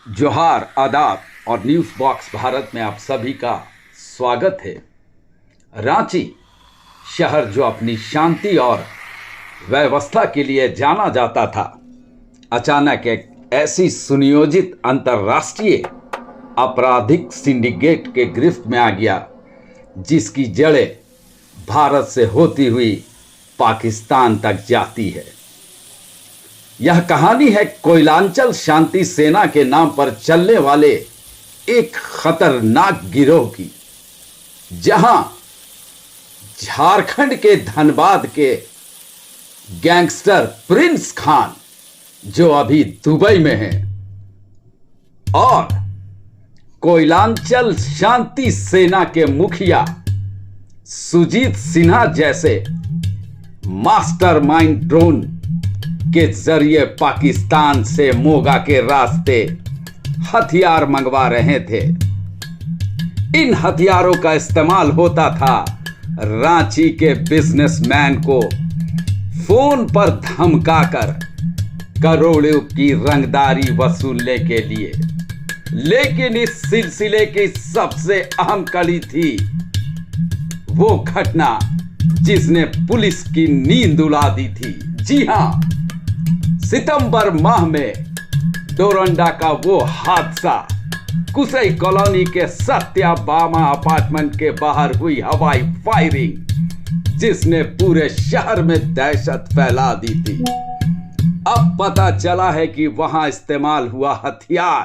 जोहार, आदाब और न्यूज़ बॉक्स भारत में आप सभी का स्वागत है। रांची शहर जो अपनी शांति और व्यवस्था के लिए जाना जाता था, अचानक एक ऐसी सुनियोजित अंतर्राष्ट्रीय आपराधिक सिंडिकेट के गिरफ्त में आ गया जिसकी जड़ें भारत से होती हुई पाकिस्तान तक जाती है। यह कहानी है कोयलांचल शांति सेना के नाम पर चलने वाले एक खतरनाक गिरोह की, जहां झारखंड के धनबाद के गैंगस्टर प्रिंस खान, जो अभी दुबई में है, और कोयलांचल शांति सेना के मुखिया सुजीत सिन्हा जैसे मास्टरमाइंड ड्रोन के जरिए पाकिस्तान से मोगा के रास्ते हथियार मंगवा रहे थे। इन हथियारों का इस्तेमाल होता था रांची के बिजनेसमैन को फोन पर धमकाकर करोड़ों की रंगदारी वसूलने के लिए। लेकिन इस सिलसिले की सबसे अहम कड़ी थी वो घटना जिसने पुलिस की नींद उड़ा दी थी। जी हां, सितंबर माह में डोरंडा का वो हादसा, कुसई कॉलोनी के सत्याभामा अपार्टमेंट के बाहर हुई हवाई फायरिंग, जिसने पूरे शहर में दहशत फैला दी थी। अब पता चला है कि वहां इस्तेमाल हुआ हथियार,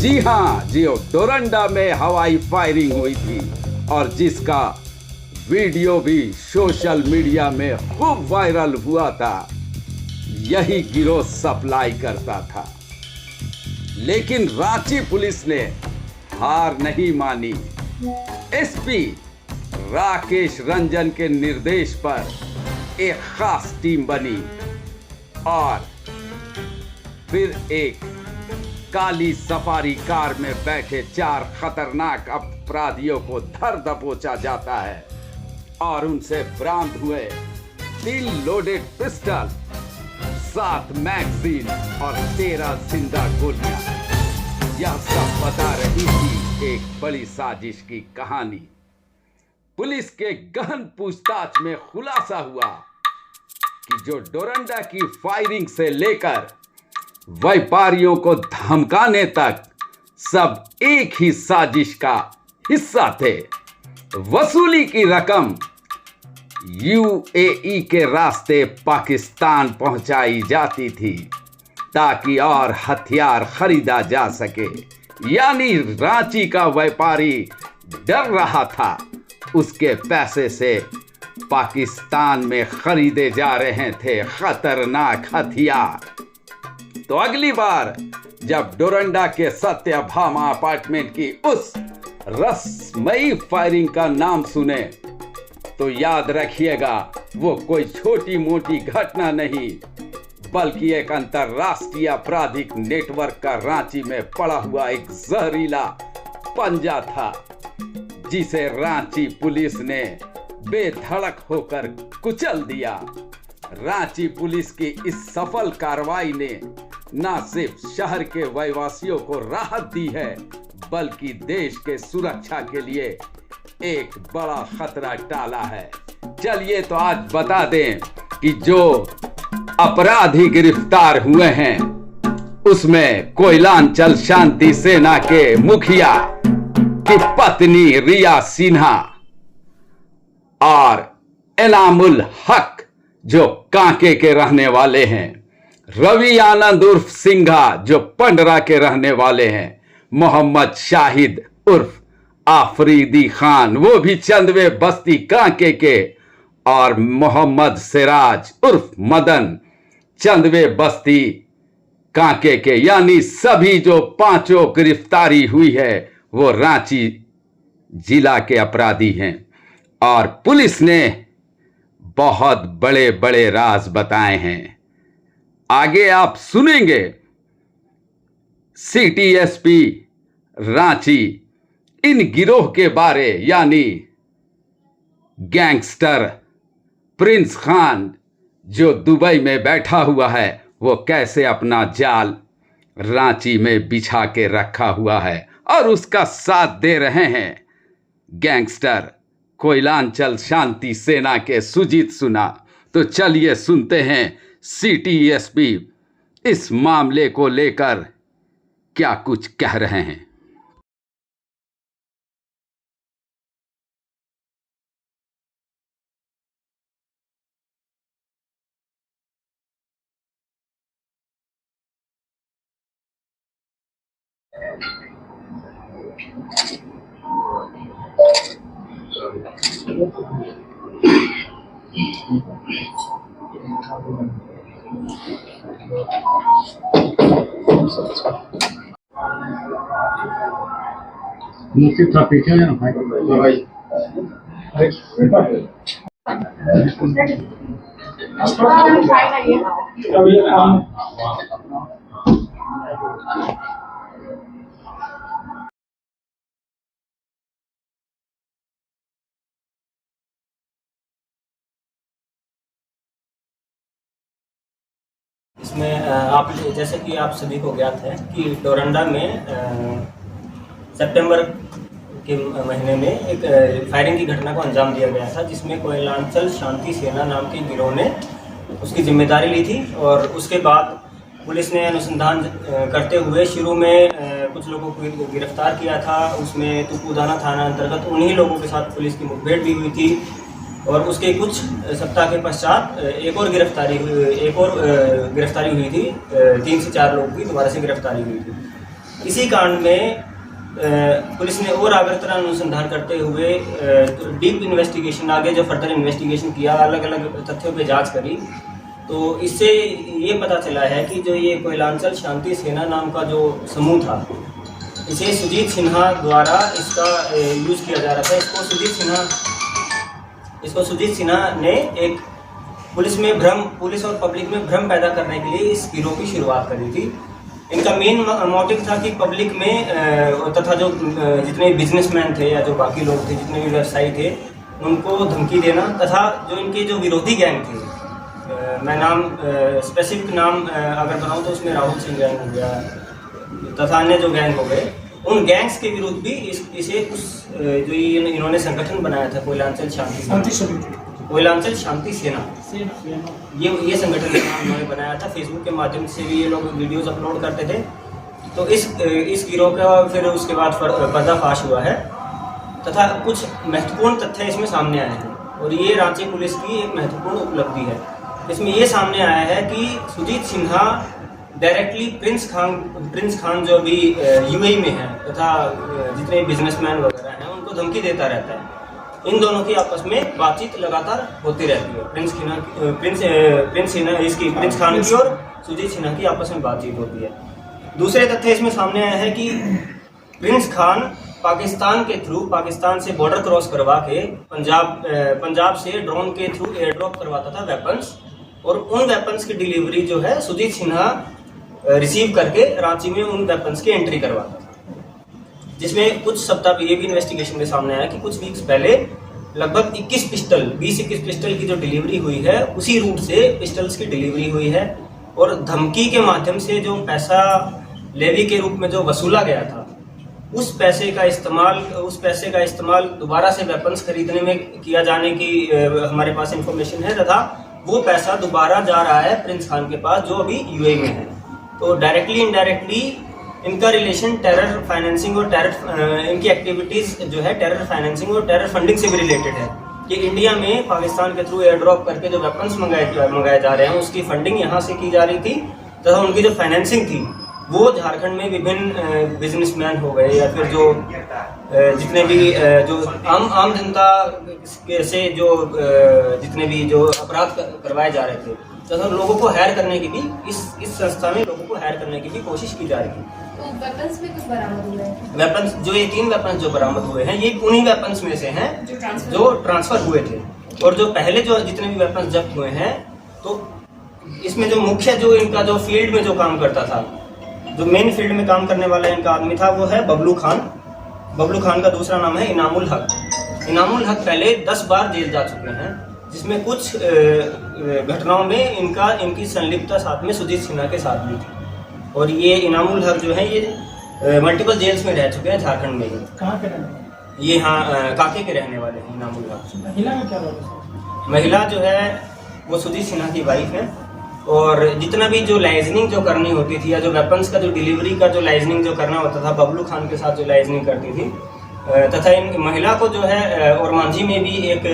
जी हां, जियो डोरंडा में हवाई फायरिंग हुई थी और जिसका वीडियो भी सोशल मीडिया में खूब वायरल हुआ था, यही गिरोह सप्लाई करता था। लेकिन रांची पुलिस ने हार नहीं मानी। एसपी राकेश रंजन के निर्देश पर एक खास टीम बनी और फिर एक काली सफारी कार में बैठे 4 खतरनाक अपराधियों को धर दबोचा जाता है और उनसे बरामद हुए 3 लोडेड पिस्टल, 7 मैगजीन और 13 जिंदा गोलियां। यह सब बता रही थी एक बड़ी साजिश की कहानी। पुलिस के गहन पूछताछ में खुलासा हुआ कि जो डोरंडा की फायरिंग से लेकर व्यापारियों को धमकाने तक सब एक ही साजिश का हिस्सा थे। वसूली की रकम यूएई के रास्ते पाकिस्तान पहुंचाई जाती थी ताकि और हथियार खरीदा जा सके। यानी रांची का व्यापारी डर रहा था उसके पैसे से पाकिस्तान में खरीदे जा रहे थे खतरनाक हथियार। तो अगली बार जब डोरंडा के सत्याभामा अपार्टमेंट की उस रसमयी फायरिंग का नाम सुने तो याद रखिएगा, वो कोई छोटी मोटी घटना नहीं बल्कि एक अंतरराष्ट्रीय आपराधिक नेटवर्क का रांची में पड़ा हुआ एक जहरीला पंजा था, जिसे रांची पुलिस ने बेधड़क होकर कुचल दिया। रांची पुलिस की इस सफल कार्रवाई ने न सिर्फ शहर के वासियों को राहत दी है बल्कि देश के सुरक्षा के लिए एक बड़ा खतरा टाला है। चलिए तो आज बता दें कि जो अपराधी गिरफ्तार हुए हैं उसमें कोयलांचल शांति सेना के मुखिया की पत्नी रिया सिन्हा और इनामुल हक जो कांके के रहने वाले हैं, रवि आनंद उर्फ सिंघा जो पंडरा के रहने वाले हैं, मोहम्मद शाहिद उर्फ आफरीदी खान वो भी चंदवे बस्ती कांके के, और मोहम्मद सिराज उर्फ मदन चंदवे बस्ती कांके के। यानी सभी जो 5 गिरफ्तारी हुई है वो रांची जिला के अपराधी हैं और पुलिस ने बहुत बड़े बड़े राज बताए हैं। आगे आप सुनेंगे सिटी एसपी रांची इन गिरोह के बारे, यानी गैंगस्टर प्रिंस खान जो दुबई में बैठा हुआ है वो कैसे अपना जाल रांची में बिछा के रखा हुआ है और उसका साथ दे रहे हैं गैंगस्टर कोयलांचल शांति सेना के सुजीत सुना। तो चलिए सुनते हैं सिटी एसपी इस मामले को लेकर क्या कुछ कह रहे हैं। मुझसे थोड़ा पीछे हो जाना भाई। इसमें आप जैसे कि आप सभी को ज्ञात है कि डोरंडा में सितंबर के महीने में एक फायरिंग की घटना को अंजाम दिया गया था, जिसमें कोयलांचल शांति सेना नाम के गिरोह ने उसकी जिम्मेदारी ली थी। और उसके बाद पुलिस ने अनुसंधान करते हुए शुरू में कुछ लोगों को गिरफ्तार किया था। उसमें तुपुदाना थाना अंतर्गत उन्हीं लोगों के साथ पुलिस की मुठभेड़ भी हुई थी। और उसके कुछ सप्ताह के पश्चात एक और गिरफ्तारी हुई थी। 3 से 4 लोगों की दोबारा से गिरफ्तारी हुई थी। इसी कांड में पुलिस ने और आगरतरा अनुसंधान करते हुए डीप इन्वेस्टिगेशन आगे जो फर्दर इन्वेस्टिगेशन किया, अलग अलग तथ्यों पे जांच करी, तो इससे ये पता चला है कि जो ये कोयलांचल शांति सेना नाम का जो समूह था, इसे सुजीत सिन्हा द्वारा इसका यूज़ किया जा रहा था। इसको सुजीत सिन्हा ने एक पुलिस और पब्लिक में भ्रम पैदा करने के लिए इस गिरोह की शुरुआत करी थी। इनका मेन मोटिव था कि पब्लिक में तथा जो जितने बिजनेसमैन थे या जो बाकी लोग थे, जितने भी व्यवसायी थे, उनको धमकी देना, तथा जो इनके जो विरोधी गैंग थे, मैं नाम स्पेसिफिक नाम अगर बताऊं तो उसमें राहुल सिंह गैंग हो गया तथा अन्य जो गैंग हो गए, उन गैंग्स के विरुद्ध भी इसे जो इन्होंने संगठन बनाया था कोयलांचल शांति सेना, ये संगठन का नाम उन्होंने बनाया था। फेसबुक के माध्यम से भी ये लोग वीडियोस अपलोड करते थे। तो इस गिरोह का फिर उसके बाद पर्दाफाश हुआ है तथा कुछ महत्वपूर्ण तथ्य इसमें सामने आए हैं। और ये रांची पुलिस की एक महत्वपूर्ण उपलब्धि है। इसमें ये सामने आया है कि सुजीत सिन्हा डायरेक्टली प्रिंस खान जो अभी यूएई में है तथा जितने बिजनेसमैन वगैरह हैं, उनको धमकी देता रहता है। इन दोनों की आपस में बातचीत लगातार होती रहती है। प्रिंस खान की और सुजीत सिन्हा की आपस में बातचीत होती है। दूसरे तथ्य इसमें सामने आया है कि प्रिंस खान पाकिस्तान से बॉर्डर क्रॉस करवा के पंजाब से ड्रोन के थ्रू एयर ड्रॉप करवाता था वेपन्स, और उन वेपन्स की डिलीवरी जो है सुजीत सिन्हा रिसीव करके रांची में उन वेपन्स की एंट्री करवाता था। जिसमें कुछ सप्ताह ये भी इन्वेस्टिगेशन में सामने आया कि कुछ वीक्स पहले लगभग 20-21 पिस्टल की जो डिलीवरी हुई है, उसी रूट से पिस्टल्स की डिलीवरी हुई है। और धमकी के माध्यम से जो पैसा लेवी के रूप में जो वसूला गया था, उस पैसे का इस्तेमाल दोबारा से वेपन्स खरीदने में किया जाने की हमारे पास इंफॉर्मेशन है, तथा वो पैसा दोबारा जा रहा है प्रिंस खान के पास जो अभी यूएई में है। तो डायरेक्टली इनडायरेक्टली इनका रिलेशन टेरर फाइनेंसिंग और इनकी एक्टिविटीज जो है टेरर फाइनेंसिंग और टेरर फंडिंग से भी रिलेटेड है। कि इंडिया में पाकिस्तान के थ्रू एयर ड्रॉप करके जो वेपन्स मंगाए जा रहे हैं, उसकी फंडिंग यहाँ से की जा रही थी, तथा उनकी जो फाइनेंसिंग थी वो झारखंड में विभिन्न बिजनेसमैन हो गए या फिर जो जितने भी जो आम जनता से जो जितने भी जो अपराध करवाए जा रहे थे, तथा लोगों को हायर करने की भी इस संस्था में लोगों को हायर करने की भी कोशिश की जा रही थी। तो वेपन्स में कुछ बरामद हुए हैं? वेपन्स जो ये 3 वेपन्स जो बरामद हुए हैं, ये उन्हीं वेपन्स में से हैं जो ट्रांसफर हुए थे। और जो पहले जो जितने भी वेपन्स जब्त हुए हैं, तो इसमें जो मुख्य जो इनका जो फील्ड में जो काम करता था, जो मेन फील्ड में काम करने वाला इनका आदमी था, वो है बबलू खान। बबलू खान का दूसरा नाम है इनामुल हक। इनामुल हक पहले 10 बार जेल जा चुके हैं, जिसमें कुछ घटनाओं में इनकी संलिप्तता साथ में सुजीत सिन्हा के साथ भी थी। और ये इनामुल हक जो है ये मल्टीपल जेल्स में रह चुके हैं झारखंड में ही। कहाँ के रहने वाले? ये हाँ काके के रहने वाले हैं इनामुल हक। महिला का क्या रोल है? महिला जो है वो सुजीत सिन्हा की वाइफ है, और जितना भी जो लाइजनिंग जो करनी होती थी या जो वेपन्स का जो डिलीवरी का जो लाइजनिंग जो करना होता था बबलू खान के साथ जो लाइजनिंग करती थी, तथा इन महिला को जो है और मांझी में भी एक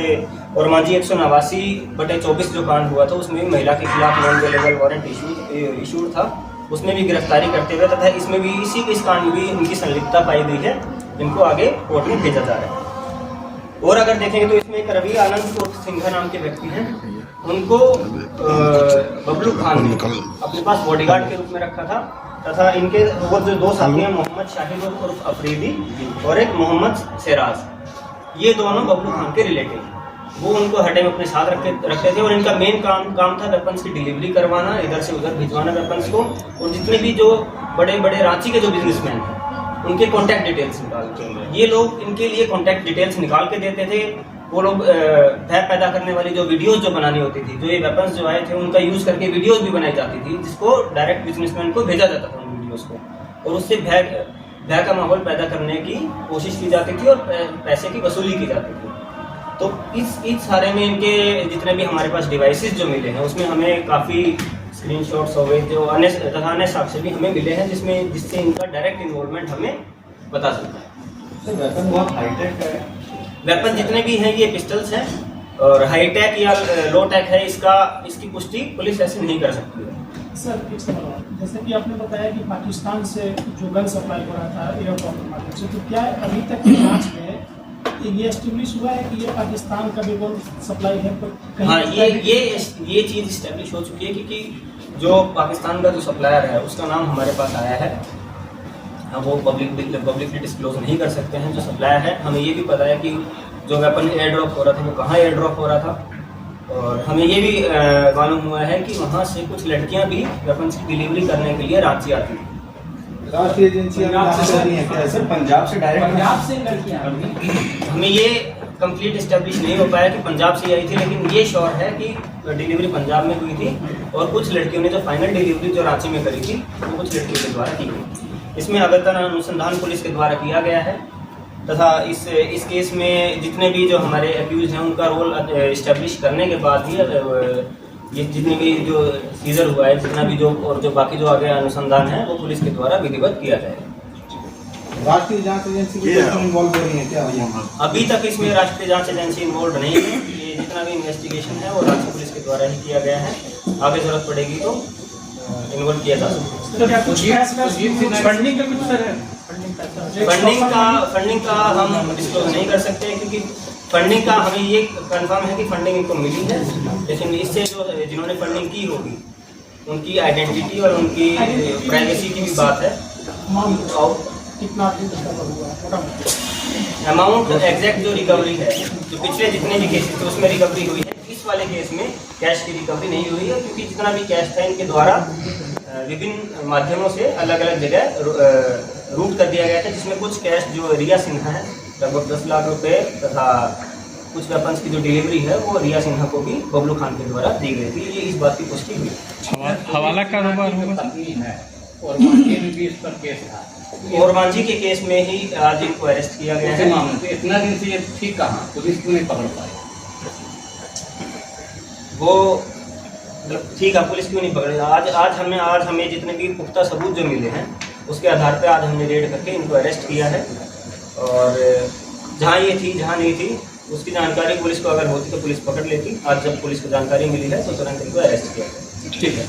और मांझी 189/24 जो कांड हुआ था उसमें भी महिला के खिलाफ नॉन अवेलेबल वारंट इशूड था, उसमें भी गिरफ्तारी करते हुए तथा इसमें भी इस कांड में भी इनकी संलिप्तता पाई गई है। इनको आगे कोर्ट में भेजा जा रहा है। और अगर देखेंगे तो इसमें एक रवि आनंद उर्फ सिंघा नाम के व्यक्ति हैं, उनको बबलू खान ने अपने पास बॉडीगार्ड के रूप में रखा था, तथा इनके वो जो दो साथी हैं मोहम्मद शाहिद उर्फ अफरीदी और एक मोहम्मद सिराज, ये दोनों बबलू खान के रिलेटिव, वो उनको हटे में अपने साथ रखते थे। और इनका मेन काम था वेपन्स की डिलीवरी करवाना, इधर से उधर भिजवाना वेपन्स को। और जितने भी जो बड़े बड़े रांची के जो बिजनेसमैन हैं उनके कॉन्टैक्ट डिटेल्स निकाल के ये लोग इनके लिए कॉन्टैक्ट डिटेल्स निकाल के देते थे। वो लोग भय पैदा करने वाली जो वीडियोस जो बनानी होती थी, जो ये वेपन्स जो आए थे उनका यूज करके वीडियोस भी बनाई जाती थी, जिसको डायरेक्ट बिजनेसमैन को भेजा जाता था उन वीडियोस को, और उससे भय का माहौल पैदा करने की कोशिश की जाती थी और पैसे की वसूली की जाती थी। तो इस सारे में इनके जितने भी हमारे पास डिवाइसेस जो मिले हैं उसमें हमें काफ़ी स्क्रीनशॉट्स हो गए जो अन्य साक्ष्य भी हमें मिले हैं, जिससे इनका डायरेक्ट इन्वॉल्वमेंट हमें पता चलता है। वेपन बहुत हाईटेक है। वेपन जितने भी हैं ये पिस्टल्स हैं, और हाईटेक या लो टेक है इसकी पुष्टि पुलिस ऐसे नहीं कर सकती है। सर एक सवाल, जैसे कि आपने बताया कि पाकिस्तान से जो गन सप्लाई हो रहा था एयरपोर्ट के माध्यम से, तो क्या अभी तक की जांच में ये एस्टेब्लिश हुआ है कि ये पाकिस्तान का भी गन सप्लाई है? हाँ, ये चीज़ इस्टेब्लिश हो चुकी है, क्योंकि जो पाकिस्तान का जो सप्लायर है उसका नाम हमारे पास आया है। वो पब्लिकली डिस्क्लोज नहीं कर सकते हैं जो सप्लायर है। हमें ये भी पता है कि जो वेपन एयर ड्रॉप हो रहा था वो कहाँ एयर ड्रॉप हो रहा था, और हमें ये भी मालूम हुआ है कि वहाँ से कुछ लड़कियाँ भी वेपन्स की डिलीवरी करने के लिए रांची आती थी। राष्ट्रीय एजेंसी पंजाब से लड़कियाँ हमें ये कंप्लीट इस्टेब्लिश नहीं हो पाया कि पंजाब से आई थी, लेकिन ये श्योर है कि डिलीवरी पंजाब में हुई थी, और कुछ लड़कियों ने जो फाइनल डिलीवरी जो रांची में करी थी वो कुछ लड़कियों के द्वारा की गई। इसमें अगरतला अनुसंधान पुलिस के द्वारा किया गया है, तथा इस केस में जितने भी जो हमारे एक्यूज हैं उनका रोल इस्टेब्लिश करने के बाद ही ये जितने भी जो सीजर हुआ है, जितना भी जो और जो बाकी जो आगे अनुसंधान है वो पुलिस के द्वारा विधिवत किया जाएगा। राष्ट्रीय जांच एजेंसी इन्वॉल्व हो रही है क्या? अभी तक इसमें राष्ट्रीय जांच एजेंसी इन्वॉल्व नहीं है। ये जितना भी इन्वेस्टिगेशन है वो राज्य पुलिस के द्वारा ही किया गया है। आगे जरूरत पड़ेगी तो इन्वॉल्व किया जा सकता है। तो क्या कुछ फंडिंग का कुछ सर है? फंडिंग का हम डिस्क्लोज नहीं कर सकते, क्योंकि फंडिंग का हमें ये कंफर्म है कि फंडिंग इनको मिली है, लेकिन इससे जो जिन्होंने फंडिंग की होगी उनकी आइडेंटिटी और उनकी प्राइवेसी की भी बात है। कितना अमाउंट एग्जैक्ट जो रिकवरी है, जो पिछले जितने भी केसेस थे उसमें रिकवरी हुई है, इस वाले केस में कैश की रिकवरी नहीं हुई है, क्योंकि जितना भी कैश था इनके द्वारा विभिन्न माध्यमों से अलग अलग जगह रूट कर दिया गया था, जिसमें कुछ कैश जो रिया सिन्हा है लगभग 10 लाख रुपए, तथा कुछ वेपन्स की जो डिलीवरी है वो रिया सिन्हा को भी बबलू खान के द्वारा दी गई थी। ये इस बात की पुष्टि हुई। हवाला कारोबार होगा और मांझी में भी इस पर केस था, और मांझी के केस में ही आज इनको अरेस्ट किया गया है। तो इतना दिन से ये ठीक कहाँ, पुलिस क्यों नहीं पकड़ पाई? वो ठीक है, पुलिस क्यों नहीं पकड़ी? आज हमें जितने भी पुख्ता सबूत जो मिले हैं उसके आधार पे आज हमने रेड करके इनको अरेस्ट किया है, और जहाँ ये थी जहाँ नहीं थी उसकी जानकारी पुलिस को अगर होती तो पुलिस पकड़ लेती। आज जब पुलिस को जानकारी मिली है तो तुरंत इनको अरेस्ट किया है। ठीक है।